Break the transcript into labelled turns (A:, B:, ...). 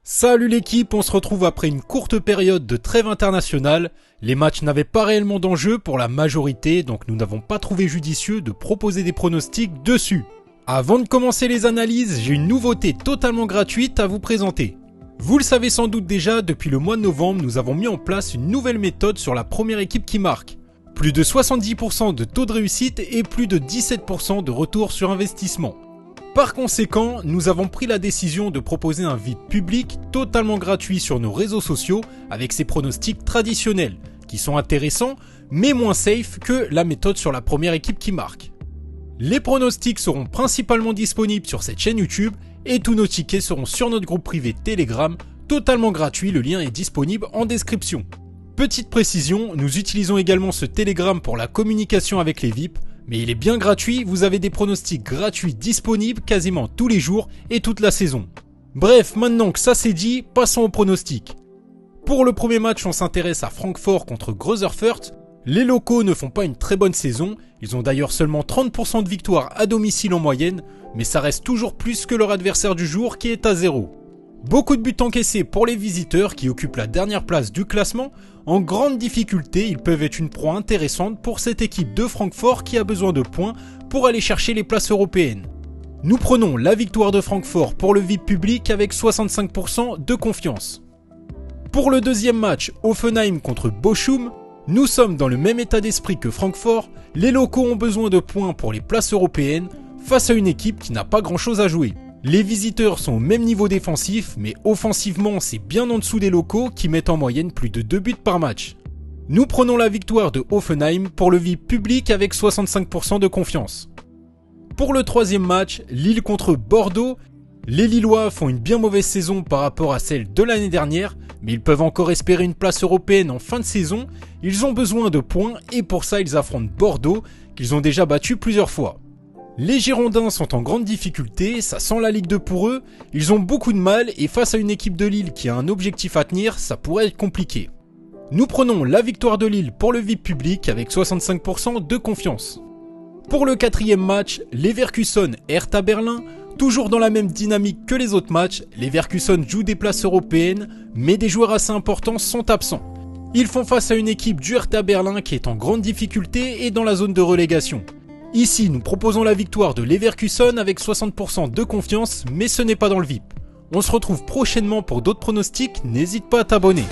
A: Salut l'équipe, on se retrouve après une courte période de trêve internationale. Les matchs n'avaient pas réellement d'enjeu pour la majorité, donc nous n'avons pas trouvé judicieux de proposer des pronostics dessus. Avant de commencer les analyses, j'ai une nouveauté totalement gratuite à vous présenter. Vous le savez sans doute déjà, depuis le mois de novembre, nous avons mis en place une nouvelle méthode sur la première équipe qui marque. Plus de 70% de taux de réussite et plus de 17% de retour sur investissement. Par conséquent, nous avons pris la décision de proposer un VIP public totalement gratuit sur nos réseaux sociaux avec ces pronostics traditionnels, qui sont intéressants mais moins safe que la méthode sur la première équipe qui marque. Les pronostics seront principalement disponibles sur cette chaîne YouTube et tous nos tickets seront sur notre groupe privé Telegram, totalement gratuit, le lien est disponible en description. Petite précision, nous utilisons également ce Telegram pour la communication avec les VIP, mais il est bien gratuit, vous avez des pronostics gratuits disponibles quasiment tous les jours et toute la saison. Bref, maintenant que ça c'est dit, passons aux pronostics. Pour le premier match, on s'intéresse à Francfort contre Greuther Fürth. Les locaux ne font pas une très bonne saison, ils ont d'ailleurs seulement 30% de victoires à domicile en moyenne, mais ça reste toujours plus que leur adversaire du jour qui est à 0. Beaucoup de buts encaissés pour les visiteurs qui occupent la dernière place du classement. En grande difficulté, ils peuvent être une proie intéressante pour cette équipe de Francfort qui a besoin de points pour aller chercher les places européennes. Nous prenons la victoire de Francfort pour le VIP public avec 65% de confiance. Pour le deuxième match, Hoffenheim contre Bochum, nous sommes dans le même état d'esprit que Francfort, les locaux ont besoin de points pour les places européennes face à une équipe qui n'a pas grand chose à jouer. Les visiteurs sont au même niveau défensif, mais offensivement c'est bien en dessous des locaux qui mettent en moyenne plus de 2 buts par match. Nous prenons la victoire de Hoffenheim pour le VIP public avec 65% de confiance. Pour le troisième match, Lille contre Bordeaux, les Lillois font une bien mauvaise saison par rapport à celle de l'année dernière, mais ils peuvent encore espérer une place européenne en fin de saison, ils ont besoin de points et pour ça ils affrontent Bordeaux, qu'ils ont déjà battu plusieurs fois. Les Girondins sont en grande difficulté, ça sent la Ligue 2 pour eux, ils ont beaucoup de mal et face à une équipe de Lille qui a un objectif à tenir, ça pourrait être compliqué. Nous prenons la victoire de Lille pour le VIP public avec 65% de confiance. Pour le quatrième match, Leverkusen Hertha Berlin, toujours dans la même dynamique que les autres matchs, Leverkusen joue des places européennes, mais des joueurs assez importants sont absents. Ils font face à une équipe du Hertha Berlin qui est en grande difficulté et dans la zone de relégation. Ici, nous proposons la victoire de Leverkusen avec 60% de confiance, mais ce n'est pas dans le VIP. On se retrouve prochainement pour d'autres pronostics, n'hésite pas à t'abonner.